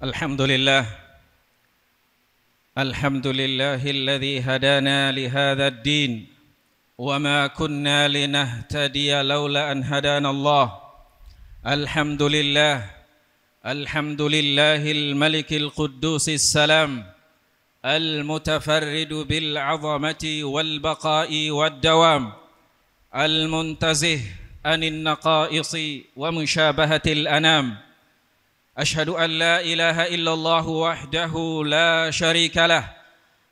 Alhamdulillah. Alhamdulillah alladhi hadana li hadha ad-din wa ma kunna linahtadiya laula an hadana Allah. Alhamdulillah. Alhamdulillahil malikil quddusis salam al-mutafarridu bil 'azamati wal baqa'i wad dawam al-muntazih anin naqa'isi wa musyabahatil anam. أشهد أن لا إله إلا الله وحده لا شريك له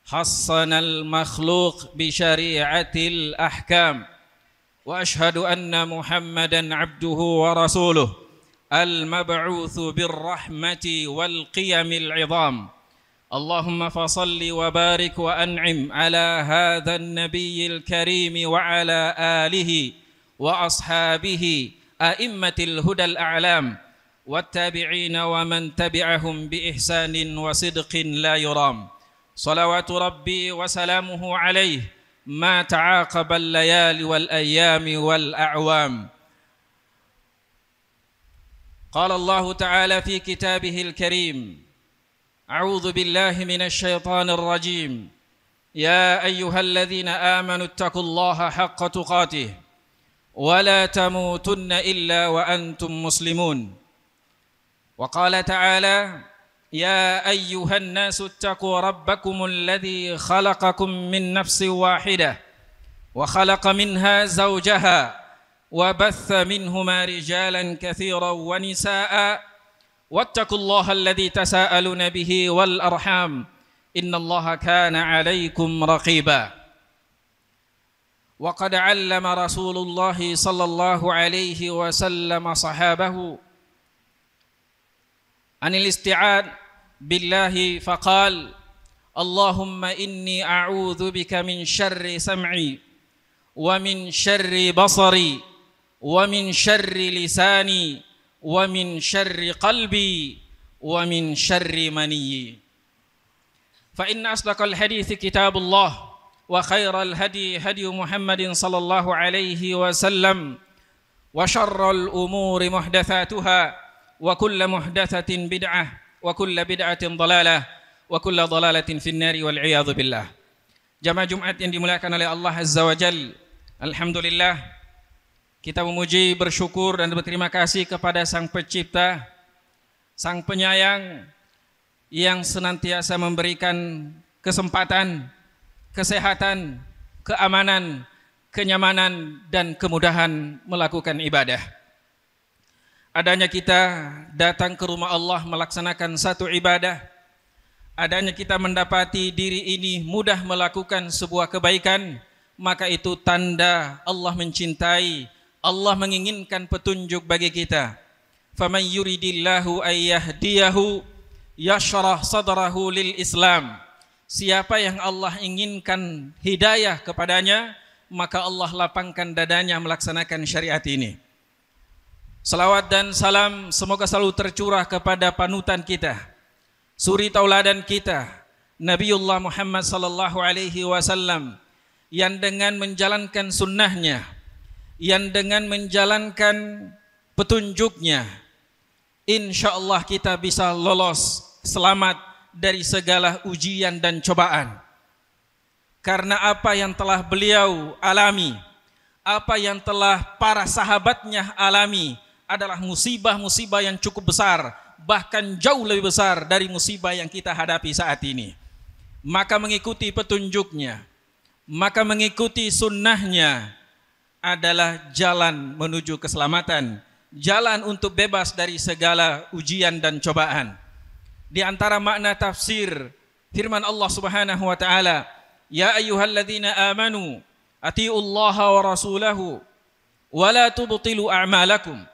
حصن المخلوق بشريعة الأحكام وأشهد أن محمدا عبده ورسوله المبعوث بالرحمة والقيم العظام. اللهم فصل وبارك وأنعم على هذا النبي الكريم وعلى آله وأصحابه أئمة الهدى الأعلام والتابعين ومن تبعهم بإحسان وصدق لا يرام. صلوات ربي وسلامه عليه ما تعاقب الليالي والأيام والأعوام. قال الله تعالى في كتابه الكريم: أعوذ بالله من الشيطان الرجيم. يا أيها الذين آمنوا اتقوا الله حق تقاته ولا تموتن إلا وأنتم مسلمون. وقال تعالى: يا أيها الناس اتقوا ربكم الذي خلقكم من نفس واحدة وخلق منها زوجها وبث منهما رجالا كثيرا ونساء واتقوا الله الذي تساءلون به والأرحام إن الله كان عليكم رقيبا. وقد علم رسول الله صلى الله عليه وسلم صحابه عن الاستعاذ بالله فقال: اللهم إني أعوذ بك من شر سمعي ومن شر بصري ومن شر لساني ومن شر قلبي ومن شر مني. فإن أصدق الحديث كتاب الله وخير الهدي هدي محمد صلى الله عليه وسلم وشر الأمور محدثاتها wa kullu muhdatsatin bid'ah wa kullu bid'atin dhalalah wa kullu dhalalatin finnari wal iyadzu billah. Jamaah Jumat yang dimuliakan oleh Allah Azza wa Jalla, alhamdulillah kita memuji, bersyukur dan berterima kasih kepada Sang Pencipta, Sang Penyayang yang senantiasa memberikan kesempatan, kesehatan, keamanan, kenyamanan dan kemudahan melakukan ibadah. Adanya kita datang ke rumah Allah melaksanakan satu ibadah, adanya kita mendapati diri ini mudah melakukan sebuah kebaikan, maka itu tanda Allah mencintai, Allah menginginkan petunjuk bagi kita. Faman yuridillahu ayyahdiyahu yashrah sadrahu lil Islam. Siapa yang Allah inginkan hidayah kepadanya, maka Allah lapangkan dadanya melaksanakan syariat ini. Salawat dan salam semoga selalu tercurah kepada panutan kita, suri tauladan kita, Nabiullah Muhammad sallallahu alaihi wasallam, yang dengan menjalankan sunnahnya, yang dengan menjalankan petunjuknya, insyaallah kita bisa lolos selamat dari segala ujian dan cobaan. Karena apa yang telah beliau alami, apa yang telah para sahabatnya alami adalah musibah-musibah yang cukup besar, bahkan jauh lebih besar dari musibah yang kita hadapi saat ini. Maka mengikuti petunjuknya, maka mengikuti sunnahnya adalah jalan menuju keselamatan, jalan untuk bebas dari segala ujian dan cobaan. Di antara makna tafsir firman Allah Subhanahu wa taala, ya ayyuhalladzina amanu atiullaha wa rasulahu wa la tubtilu a'malakum.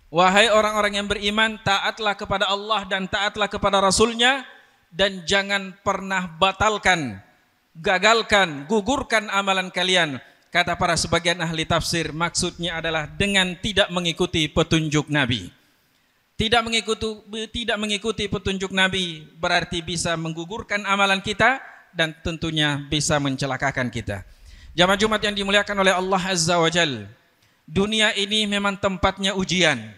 Wahai orang-orang yang beriman, taatlah kepada Allah dan taatlah kepada Rasulnya, dan jangan pernah batalkan, gagalkan, gugurkan amalan kalian. Kata para sebagian ahli tafsir, maksudnya adalah dengan tidak mengikuti petunjuk Nabi. Tidak mengikuti petunjuk Nabi berarti bisa menggugurkan amalan kita dan tentunya bisa mencelakakan kita. Jamaah Jumat yang dimuliakan oleh Allah Azza wa Jalla, dunia ini memang tempatnya ujian.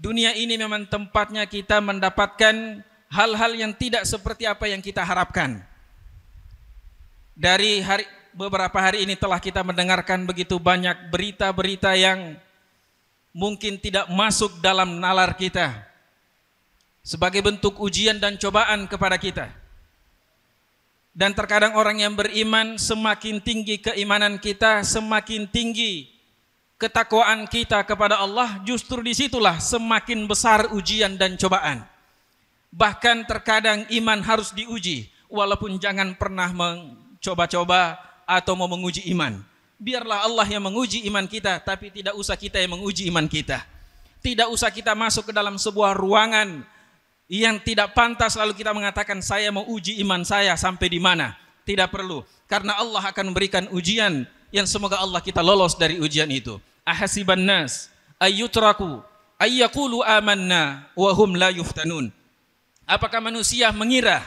Dunia ini memang tempatnya kita mendapatkan hal-hal yang tidak seperti apa yang kita harapkan. Beberapa hari ini telah kita mendengarkan begitu banyak berita-berita yang mungkin tidak masuk dalam nalar kita, sebagai bentuk ujian dan cobaan kepada kita. Dan terkadang orang yang beriman, semakin tinggi keimanan kita, semakin tinggi ketakwaan kita kepada Allah, justru disitulah semakin besar ujian dan cobaan. Bahkan terkadang iman harus diuji, walaupun jangan pernah mencoba-coba atau mau menguji iman. Biarlah Allah yang menguji iman kita, tapi tidak usah kita yang menguji iman kita. Tidak usah kita masuk ke dalam sebuah ruangan yang tidak pantas lalu kita mengatakan saya mau uji iman saya sampai di mana. Tidak perlu, karena Allah akan memberikan ujian yang semoga Allah kita lolos dari ujian itu. Ahasiban nas ayyutraku ayyaqulu amanna wa hum la yuftanun. Apakah manusia mengira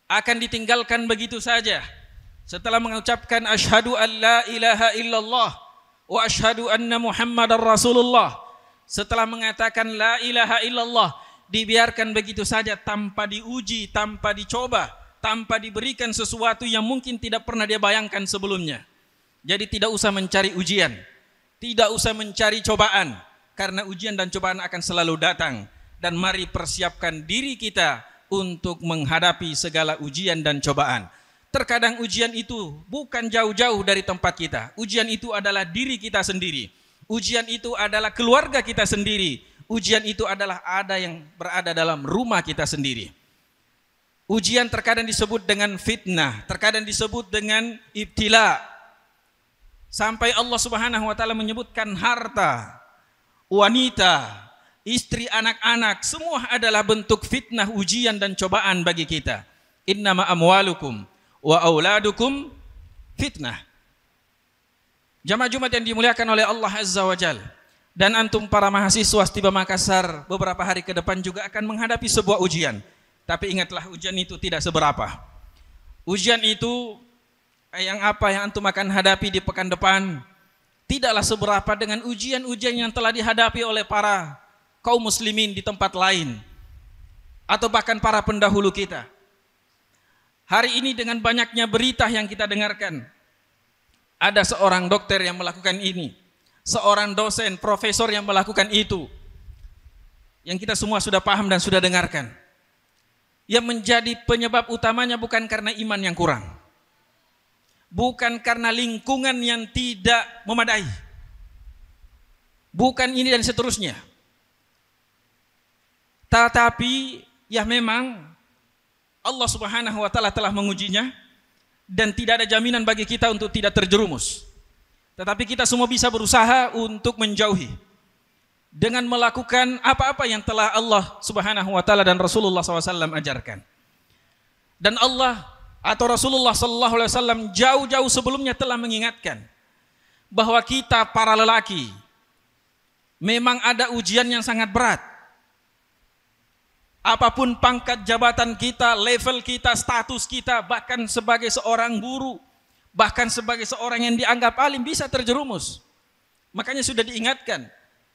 akan ditinggalkan begitu saja setelah mengucapkan asyhadu an la ilaha illallah wa asyhadu anna muhammadar rasulullah? Setelah mengatakan la ilaha illallah, dibiarkan begitu saja tanpa diuji, tanpa dicoba, tanpa diberikan sesuatu yang mungkin tidak pernah dia bayangkan sebelumnya. Jadi tidak usah mencari ujian, tidak usah mencari cobaan, karena ujian dan cobaan akan selalu datang. Dan mari persiapkan diri kita untuk menghadapi segala ujian dan cobaan. Terkadang ujian itu bukan jauh-jauh dari tempat kita. Ujian itu adalah diri kita sendiri. Ujian itu adalah keluarga kita sendiri. Ujian itu adalah ada yang berada dalam rumah kita sendiri. Ujian terkadang disebut dengan fitnah, terkadang disebut dengan ibtila. Sampai Allah Subhanahu wa taala menyebutkan harta, wanita, istri, anak-anak, semua adalah bentuk fitnah, ujian dan cobaan bagi kita. Innama amwalukum wa auladukum fitnah. Jamaah Jumat yang dimuliakan oleh Allah Azza wa Jal, dan antum para mahasiswa Stiba Makassar beberapa hari ke depan juga akan menghadapi sebuah ujian. Tapi ingatlah, ujian itu tidak seberapa. Ujian itu yang antum akan hadapi di pekan depan tidaklah seberapa dengan ujian-ujian yang telah dihadapi oleh para kaum muslimin di tempat lain, atau bahkan para pendahulu kita. Hari ini dengan banyaknya berita yang kita dengarkan, ada seorang dokter yang melakukan ini, seorang dosen, profesor yang melakukan itu, yang kita semua sudah paham dan sudah dengarkan. Yang menjadi penyebab utamanya bukan karena iman yang kurang, bukan karena lingkungan yang tidak memadai, bukan ini dan seterusnya. Tetapi ya memang Allah Subhanahu wa taala telah mengujinya, dan tidak ada jaminan bagi kita untuk tidak terjerumus. Tetapi kita semua bisa berusaha untuk menjauhi dengan melakukan apa-apa yang telah Allah Subhanahu wa taala dan Rasulullah SAW ajarkan. Dan Allah atau Rasulullah SAW jauh-jauh sebelumnya telah mengingatkan bahwa kita para lelaki memang ada ujian yang sangat berat. Apapun pangkat jabatan kita, level kita, status kita, bahkan sebagai seorang guru, bahkan sebagai seorang yang dianggap alim, bisa terjerumus. Makanya sudah diingatkan,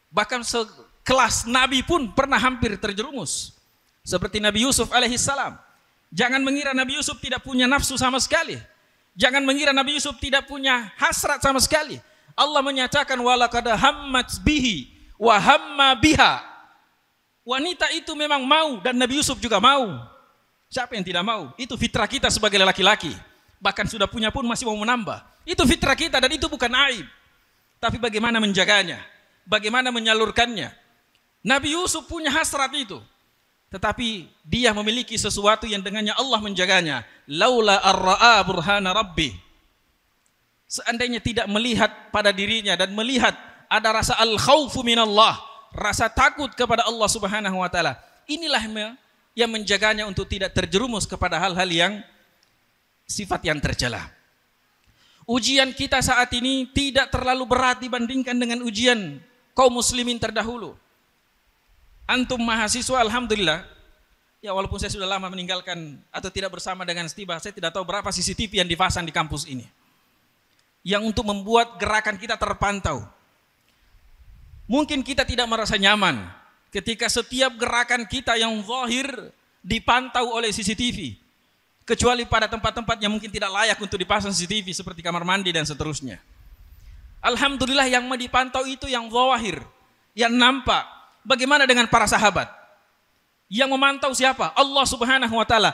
bahkan sekelas Nabi pun pernah hampir terjerumus. Seperti Nabi Yusuf alaihissalam. Jangan mengira Nabi Yusuf tidak punya nafsu sama sekali. Jangan mengira Nabi Yusuf tidak punya hasrat sama sekali. Allah menyatakan walaqad hammat bihi wa hamma biha. Wanita itu memang mau, dan Nabi Yusuf juga mau. Siapa yang tidak mau? Itu fitrah kita sebagai laki-laki. Bahkan sudah punya pun masih mau menambah. Itu fitrah kita dan itu bukan aib. Tapi bagaimana menjaganya? Bagaimana menyalurkannya? Nabi Yusuf punya hasrat itu. Tetapi dia memiliki sesuatu yang dengannya Allah menjaganya. Laula ar-ra'a burhana rabbi. Seandainya tidak melihat pada dirinya dan melihat ada rasa al-khawfu minallah, rasa takut kepada Allah Subhanahu wa taala, inilah yang menjaganya untuk tidak terjerumus kepada hal-hal yang sifat yang tercela. Ujian kita saat ini tidak terlalu berat dibandingkan dengan ujian kaum muslimin terdahulu. Antum mahasiswa, alhamdulillah, ya walaupun saya sudah lama meninggalkan atau tidak bersama dengan Stiba, saya tidak tahu berapa CCTV yang dipasang di kampus ini yang untuk membuat gerakan kita terpantau. Mungkin kita tidak merasa nyaman ketika setiap gerakan kita yang zahir dipantau oleh CCTV. Kecuali pada tempat-tempat yang mungkin tidak layak untuk dipasang CCTV seperti kamar mandi dan seterusnya. Alhamdulillah yang dipantau itu yang zahir, yang nampak. Bagaimana dengan para sahabat? Yang memantau siapa? Allah Subhanahu wa taala.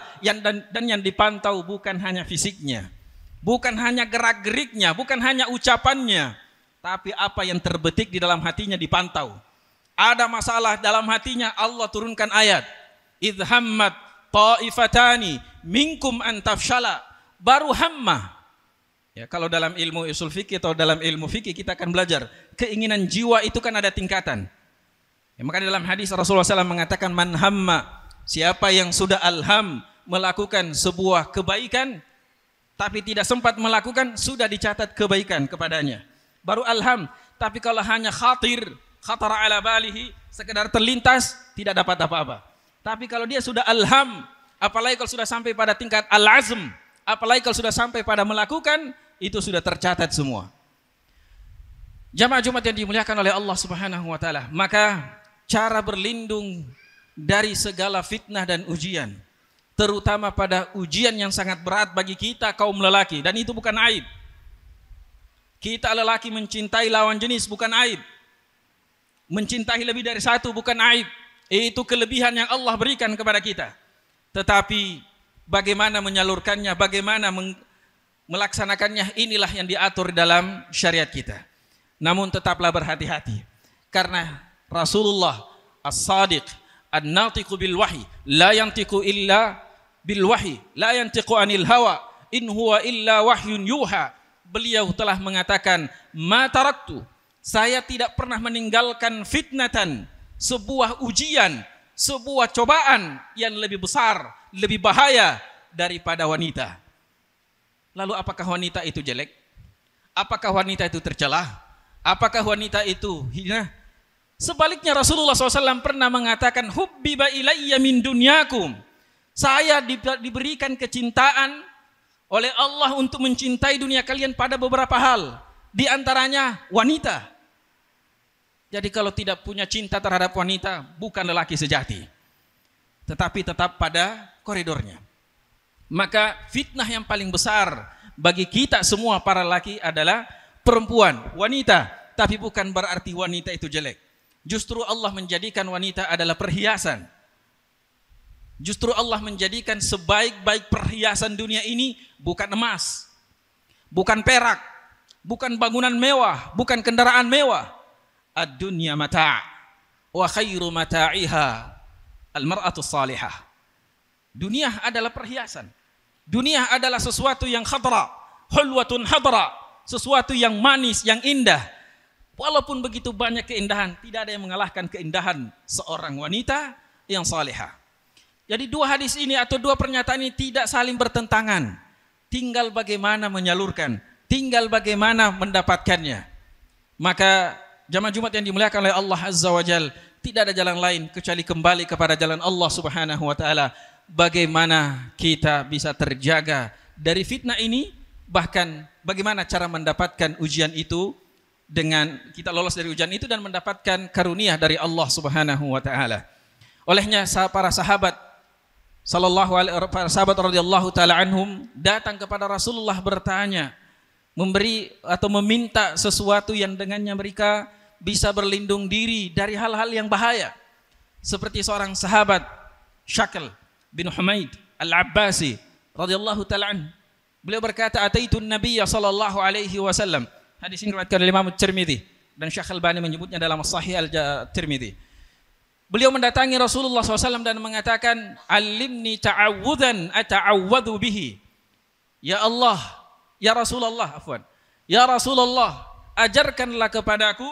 Dan yang dipantau bukan hanya fisiknya, bukan hanya gerak-geriknya, bukan hanya ucapannya, tapi apa yang terbetik di dalam hatinya dipantau. Ada masalah dalam hatinya, Allah turunkan ayat, idh hammat ta'ifatani minkum an tafshala, baru hammah. Ya, kalau dalam ilmu usul fikih atau dalam ilmu fikih kita akan belajar, keinginan jiwa itu kan ada tingkatan. Ya, maka dalam hadis Rasulullah SAW mengatakan, man hamma, siapa yang sudah alham melakukan sebuah kebaikan tapi tidak sempat melakukan, sudah dicatat kebaikan kepadanya. Baru alham. Tapi kalau hanya khatara ala balihi, sekedar terlintas, tidak dapat apa-apa. Tapi kalau dia sudah alham, apalagi kalau sudah sampai pada tingkat al-azm, apalagi kalau sudah sampai pada melakukan, itu sudah tercatat semua. Jamaah Jumat yang dimuliakan oleh Allah Subhanahu wa taala, maka cara berlindung dari segala fitnah dan ujian, terutama pada ujian yang sangat berat bagi kita kaum lelaki, dan itu bukan aib. Kita lelaki mencintai lawan jenis bukan aib. Mencintai lebih dari satu bukan aib. Itu kelebihan yang Allah berikan kepada kita. Tetapi bagaimana menyalurkannya, bagaimana melaksanakannya, inilah yang diatur dalam syariat kita. Namun tetaplah berhati-hati, karena Rasulullah as-sadiq an-natiqu bil wahyi la yantiqu illa bil wahyi la yantiqu anil hawa in huwa illa wahyun yuha. Beliau telah mengatakan, ma taraktu, saya tidak pernah meninggalkan fitnatan, sebuah ujian, sebuah cobaan yang lebih besar, lebih bahaya daripada wanita. Lalu apakah wanita itu jelek? Apakah wanita itu tercelah? Apakah wanita itu hina? Sebaliknya Rasulullah SAW pernah mengatakan, hubbiba ilayya min dunyakum, saya diberikan kecintaan oleh Allah untuk mencintai dunia kalian pada beberapa hal, di antaranya wanita. Jadi kalau tidak punya cinta terhadap wanita, bukan lelaki sejati, tetapi tetap pada koridornya. Maka fitnah yang paling besar bagi kita semua para lelaki adalah perempuan, wanita. Tapi bukan berarti wanita itu jelek. Justru Allah menjadikan wanita adalah perhiasan. Justru Allah menjadikan sebaik-baik perhiasan dunia ini bukan emas, bukan perak, bukan bangunan mewah, bukan kendaraan mewah. Ad-dunya mata' wa khairu mata'iha al-mar'atu salihah. Dunia adalah perhiasan. Dunia adalah sesuatu yang khadra, hulwatun hadra, sesuatu yang manis, yang indah. Walaupun begitu banyak keindahan, tidak ada yang mengalahkan keindahan seorang wanita yang salihah. Jadi dua hadis ini atau dua pernyataan ini tidak saling bertentangan. Tinggal bagaimana menyalurkan, tinggal bagaimana mendapatkannya. Maka jamaah Jumat yang dimuliakan oleh Allah Azza wa Jal, tidak ada jalan lain kecuali kembali kepada jalan Allah Subhanahu wa taala. Bagaimana kita bisa terjaga dari fitnah ini, bahkan bagaimana cara mendapatkan ujian itu, dengan kita lolos dari ujian itu dan mendapatkan karunia dari Allah Subhanahu wa taala. Olehnya para sahabat para sahabat radhiyallahu taala anhum datang kepada Rasulullah bertanya, memberi atau meminta sesuatu yang dengannya mereka bisa berlindung diri dari hal-hal yang bahaya. Seperti seorang sahabat Syakal bin Humaid Al-Abbasi radhiyallahu taala anhu. Beliau berkata, "Ataitun Nabiyya sallallahu alaihi wasallam." Hadis ini diriwayatkan oleh Imam Tirmidzi dan Syekh Al-Albani menyebutnya dalam Sahih Al-Tirmidzi. Beliau mendatangi Rasulullah SAW dan mengatakan, "Alimni ta'awudzan ata'awwadhu bihi." Ya Allah, ya Rasulullah, ya Rasulullah, ajarkanlah kepadaku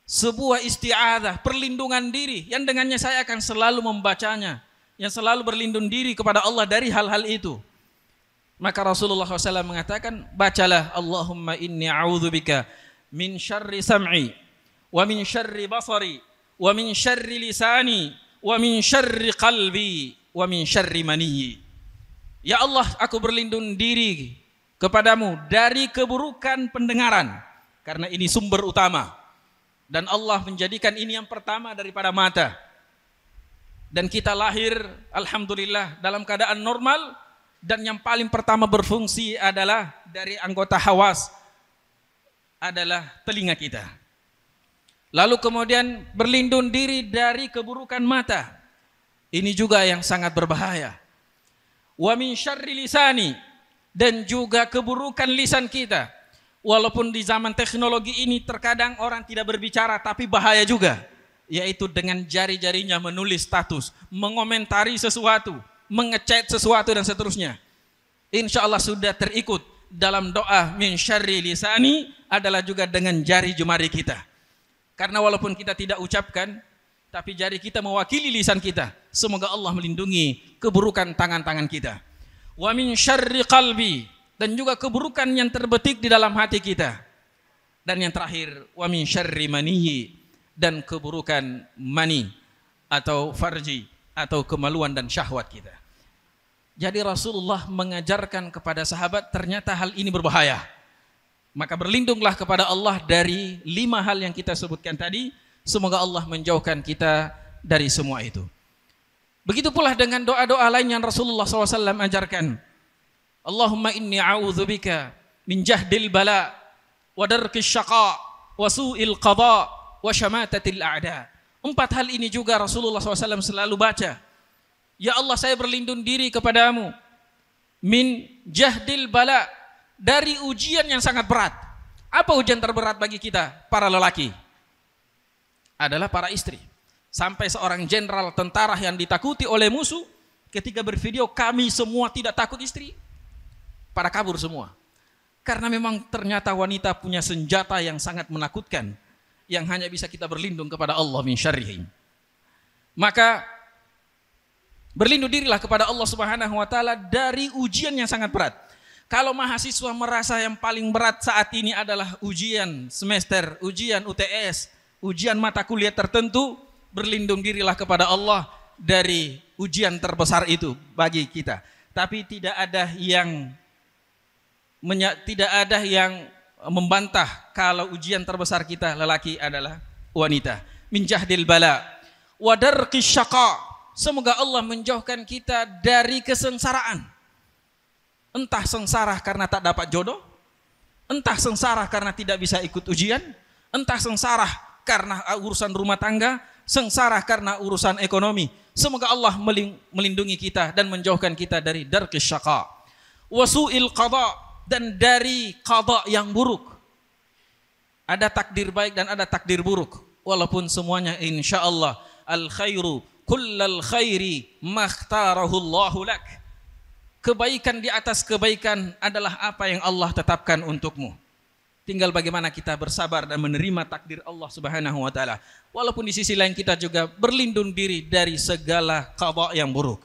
sebuah isti'adzah, perlindungan diri yang dengannya saya akan selalu membacanya, yang selalu berlindung diri kepada Allah dari hal-hal itu. Maka Rasulullah SAW mengatakan, bacalah, Allahumma inni a'udzubika min syarri sam'i, wa min syarri basari, wa min syarri lisani, wa min syarri qalbi, wa min syarri maniyyi. Ya Allah, aku berlindung diri kepadamu dari keburukan pendengaran, karena ini sumber utama. Dan Allah menjadikan ini yang pertama daripada mata. Dan kita lahir alhamdulillah dalam keadaan normal, dan yang paling pertama berfungsi adalah dari anggota hawas adalah telinga kita. Lalu kemudian berlindung diri dari keburukan mata. Ini juga yang sangat berbahaya. Wa min syarri lisani, dan juga keburukan lisan kita. Walaupun di zaman teknologi ini terkadang orang tidak berbicara, tapi bahaya juga, yaitu dengan jari-jarinya menulis status, mengomentari sesuatu, mengechat sesuatu dan seterusnya. Insya Allah sudah terikut dalam doa min syarri lisani adalah juga dengan jari jemari kita. Karena walaupun kita tidak ucapkan, tapi jari kita mewakili lisan kita. Semoga Allah melindungi keburukan tangan-tangan kita. Wa min syarri qalbi, dan juga keburukan yang terbetik di dalam hati kita. Dan yang terakhir, wa min syarri maniyyi, dan keburukan mani atau farji atau kemaluan dan syahwat kita. Jadi Rasulullah mengajarkan kepada sahabat ternyata hal ini berbahaya. Maka berlindunglah kepada Allah dari 5 hal yang kita sebutkan tadi. Semoga Allah menjauhkan kita dari semua itu. Begitu pula dengan doa-doa lain yang Rasulullah SAW ajarkan. Allahumma inni a'udzubika min jahdil bala wa darkis syaqa wa su'il qada wa syamatatil a'da. 4 hal ini juga Rasulullah SAW selalu baca. Ya Allah, saya berlindung diri kepadamu min jahdil bala, dari ujian yang sangat berat. Apa ujian terberat bagi kita para lelaki? Adalah para istri. Sampai seorang jenderal tentara yang ditakuti oleh musuh, ketika bervideo, kami semua tidak takut istri, pada kabur semua. Karena memang ternyata wanita punya senjata yang sangat menakutkan, yang hanya bisa kita berlindung kepada Allah min syarrihi. Maka berlindung dirilah kepada Allah Subhanahu wa taala dari ujian yang sangat berat. Kalau mahasiswa merasa yang paling berat saat ini adalah ujian semester, ujian UTS, ujian mata kuliah tertentu, berlindung dirilah kepada Allah dari ujian terbesar itu bagi kita. Tapi tidak ada yang membantah kalau ujian terbesar kita lelaki adalah wanita. Min jahdil bala wa darqis syaqa. Semoga Allah menjauhkan kita dari kesengsaraan. Entah sengsara karena tak dapat jodoh, entah sengsara karena tidak bisa ikut ujian, entah sengsara karena urusan rumah tangga, sengsara karena urusan ekonomi. Semoga Allah melindungi kita dan menjauhkan kita dari darqis syaqa wa su'il qada, dan dari qada yang buruk. Ada takdir baik dan ada takdir buruk. Walaupun semuanya insyaallah al khairu kullal khairi makhtarahu Allahu lak. Kebaikan di atas kebaikan adalah apa yang Allah tetapkan untukmu. Tinggal bagaimana kita bersabar dan menerima takdir Allah Subhanahu wa taala. Walaupun di sisi lain kita juga berlindung diri dari segala qada yang buruk.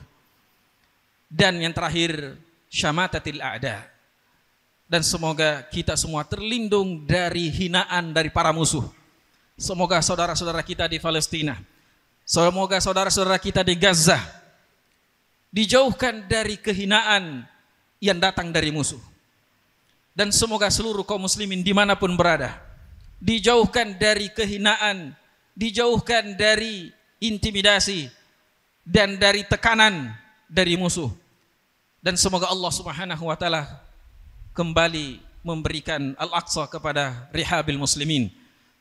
Dan yang terakhir, syamatatil a'da. Dan semoga kita semua terlindung dari hinaan dari para musuh. Semoga saudara-saudara kita di Palestina, semoga saudara-saudara kita di Gaza dijauhkan dari kehinaan yang datang dari musuh. Dan semoga seluruh kaum muslimin dimanapun berada dijauhkan dari kehinaan, dijauhkan dari intimidasi dan dari tekanan dari musuh. Dan semoga Allah Subhanahu wa taala kembali memberikan Al-Aqsa kepada rihabil muslimin.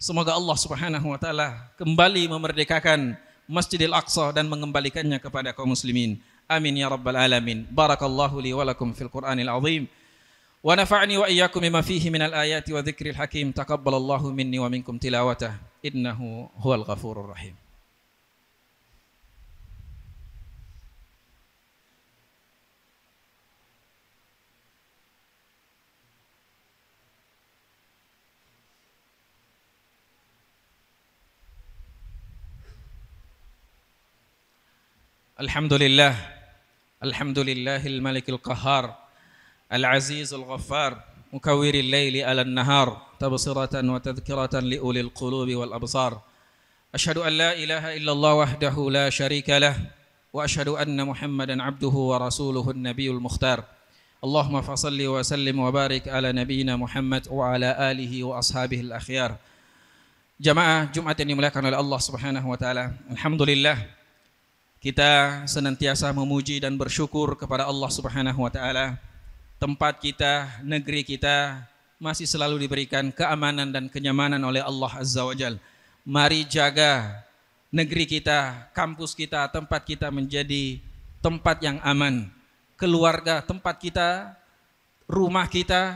Semoga Allah Subhanahu wa taala kembali memerdekakan Masjidil Aqsa dan mengembalikannya kepada kaum muslimin. Amin ya rabbal alamin. Barakallahu li wa lakum fil Qur'anil azim. Wa nafa'ni wa iyyakum bima fihi minal ayati wa dzikril hakim. Taqabbalallahu minni wa minkum tilawatah. Innahu huwal ghafurur rahim. Alhamdulillah, alhamdulillahil malikil qahhar, al-azizul ghaffar, mukawwiril laili 'alan nahar, tabsiratan wa tadhkiratan li ulil qulubi wal absar. Asyhadu an la ilaha illallah wahdahu la syarika lah, wa asyhadu anna Muhammadan 'abduhu wa rasuluhu an-nabiyul mukhtar. Allahumma fashalli wa sallim wa barik ala nabiyyina Muhammad wa ala alihi wa ashabihi al-akhyar. Jamaah Jumat yang dimuliakan oleh Allah Subhanahu wa taala. Alhamdulillah, Kita senantiasa memuji dan bersyukur kepada Allah Subhanahu wa taala. Tempat kita, negeri kita masih selalu diberikan keamanan dan kenyamanan oleh Allah Azza wa Jalla. Mari jaga negeri kita, kampus kita, tempat kita menjadi tempat yang aman. Keluarga, tempat kita, rumah kita,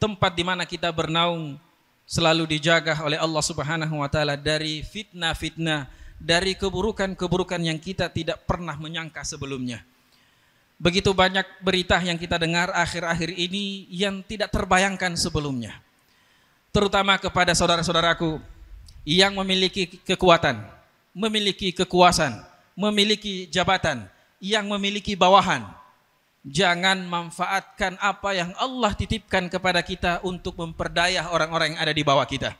tempat di mana kita bernaung selalu dijaga oleh Allah Subhanahu wa taala dari fitnah-fitnah, dari keburukan-keburukan yang kita tidak pernah menyangka sebelumnya. Begitu banyak berita yang kita dengar akhir-akhir ini yang tidak terbayangkan sebelumnya. Terutama kepada saudara-saudaraku yang memiliki kekuatan, memiliki kekuasaan, memiliki jabatan, yang memiliki bawahan. Jangan manfaatkan apa yang Allah titipkan kepada kita untuk memperdaya orang-orang yang ada di bawah kita.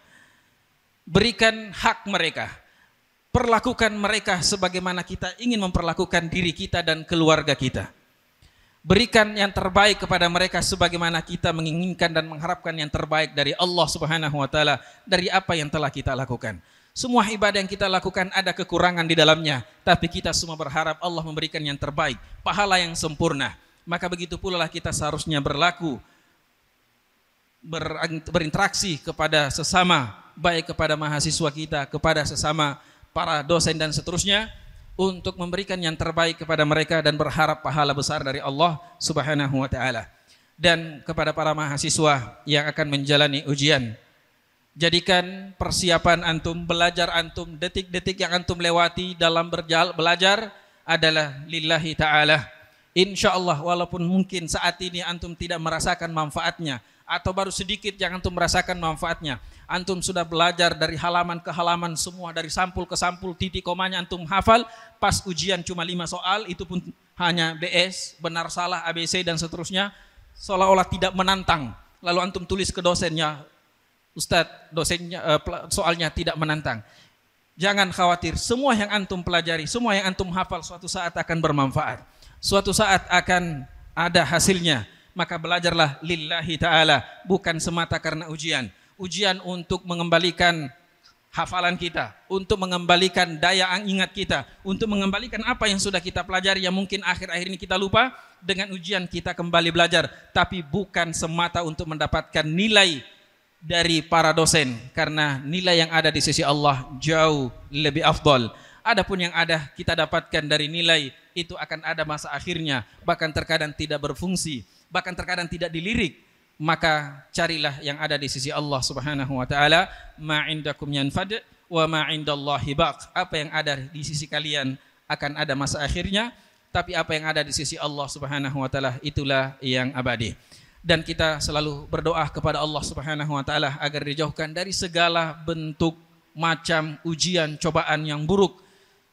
Berikan hak mereka. Perlakukan mereka sebagaimana kita ingin memperlakukan diri kita dan keluarga kita. Berikan yang terbaik kepada mereka sebagaimana kita menginginkan dan mengharapkan yang terbaik dari Allah Subhanahu wa taala dari apa yang telah kita lakukan. Semua ibadah yang kita lakukan ada kekurangan di dalamnya, tapi kita semua berharap Allah memberikan yang terbaik, pahala yang sempurna. Maka begitu pula lah kita seharusnya berlaku, berinteraksi kepada sesama, baik kepada mahasiswa kita, kepada sesama para dosen dan seterusnya, untuk memberikan yang terbaik kepada mereka dan berharap pahala besar dari Allah Subhanahu wa taala. Dan kepada para mahasiswa yang akan menjalani ujian, jadikan persiapan antum, belajar antum, detik-detik yang antum lewati dalam belajar adalah lillahi ta'ala. InsyaAllah walaupun mungkin saat ini antum tidak merasakan manfaatnya, atau baru sedikit yang antum merasakan manfaatnya, antum sudah belajar dari halaman ke halaman, semua dari sampul ke sampul, titik komanya antum hafal, pas ujian cuma 5 soal, itu pun hanya BS, benar salah, ABC dan seterusnya, seolah-olah tidak menantang. Lalu antum tulis ke dosennya, Ustadz, dosennya soalnya tidak menantang. Jangan khawatir, semua yang antum pelajari, semua yang antum hafal suatu saat akan bermanfaat. Suatu saat akan ada hasilnya. Maka belajarlah lillahi ta'ala, bukan semata karena ujian. Ujian untuk mengembalikan hafalan kita, untuk mengembalikan daya ingat kita, untuk mengembalikan apa yang sudah kita pelajari yang mungkin akhir-akhir ini kita lupa. Dengan ujian kita kembali belajar, tapi bukan semata untuk mendapatkan nilai dari para dosen, karena nilai yang ada di sisi Allah jauh lebih afdal. Adapun yang ada kita dapatkan dari nilai itu akan ada masa akhirnya, bahkan terkadang tidak berfungsi, bahkan terkadang tidak dilirik. Maka carilah yang ada di sisi Allah Subhanahu wa taala. Ma indakum yanfad wa ma indallahi baq. Apa yang ada di sisi kalian akan ada masa akhirnya, tapi apa yang ada di sisi Allah Subhanahu wa taala itulah yang abadi. Dan kita selalu berdoa kepada Allah Subhanahu wa taala agar dijauhkan dari segala bentuk macam ujian, cobaan yang buruk.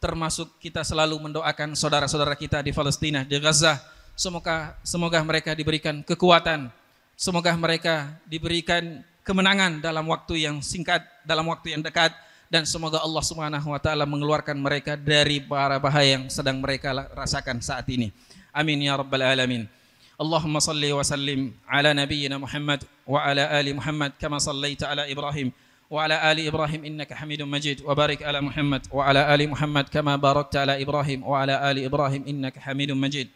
Termasuk kita selalu mendoakan saudara-saudara kita di Palestina, di Gaza. Semoga mereka diberikan kekuatan, semoga mereka diberikan kemenangan dalam waktu yang singkat, dalam waktu yang dekat, dan semoga Allah Subhanahu wa taala mengeluarkan mereka dari bara bahaya yang sedang mereka rasakan saat ini. Amin ya rabbal alamin. Allahumma salli wa sallim ala nabiyyina Muhammad wa ala ali Muhammad kama sallaita ala Ibrahim وعلى آل إبراهيم إنك حميد مجيد وبارك على محمد وعلى آل محمد كما باركت على إبراهيم وعلى آل إبراهيم إنك حميد مجيد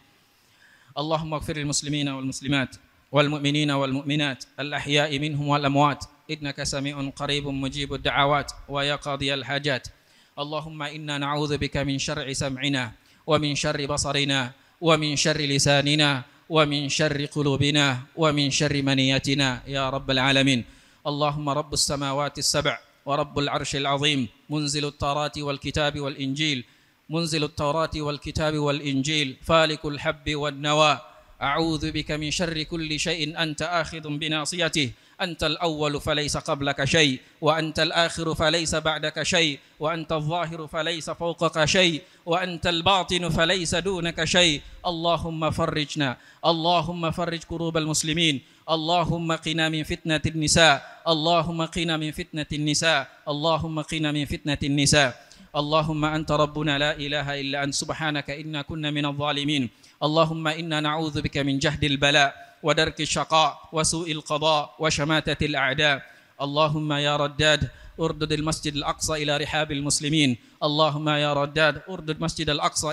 اللهم اغفر للمسلمين والمسلمات والمؤمنين والمؤمنات الأحياء منهم والأموات إنك سميع قريب مجيب الدعوات ويا قاضي الحاجات اللهم إنا نعوذ بك من شر سمعنا ومن شر بصرنا ومن شر لساننا ومن شر قلوبنا ومن شر منياتنا يا رب العالمين اللهم رب السماوات السبع ورب العرش العظيم منزل التوراة والكتاب والإنجيل منزل التوراة والكتاب والإنجيل فالق الحب والنوى أعوذ بك من شر كل شيء أنت آخذ بناصيته أنت الأول فليس قبلك شيء وأنت الآخر فليس بعدك شيء وأنت الظاهر فليس فوقك شيء وأنت الباطن فليس دونك شيء اللهم فرجنا اللهم فرج كروب المسلمين اللهم قنا من فتنة النساء اللهم قنا من فتنة النساء اللهم قنا من فتنة النساء اللهم أنت ربنا لا إله إلا أنت سبحانك إنا كنا من الظالمين اللهم إنا نعوذ بك من جهد البلاء ودرك الشقاء وسوء القضاء وشماتة الأعداء اللهم يا رداد اردد المسجد الأقصى إلى رحاب المسلمين اللهم يا رداد اردد مسجد الأقصى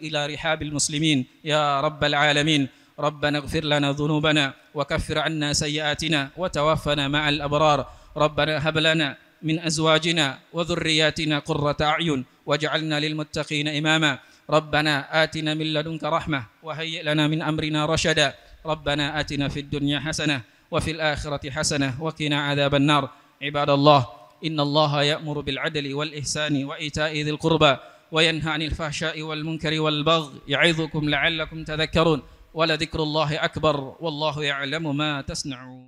إلى رحاب المسلمين يا رب العالمين. ربنا اغفر لنا ذنوبنا وكفر عنا سيئاتنا وتوفنا مع الأبرار. ربنا هب لنا من أزواجنا وذرياتنا قرة أعين واجعلنا للمتقين إماما. ربنا آتنا من لدنك رحمة وهيئ لنا من أمرنا رشدا. ربنا آتنا في الدنيا حسنة وفي الآخرة حسنة وقنا عذاب النار. عباد الله، إن الله يأمر بالعدل والإحسان وإيتاء ذي القربى وينهى عن الفحشاء والمنكر والبغي يعظكم لعلكم تذكرون. ولذكر الله أكبر والله يعلم ما تصنعون.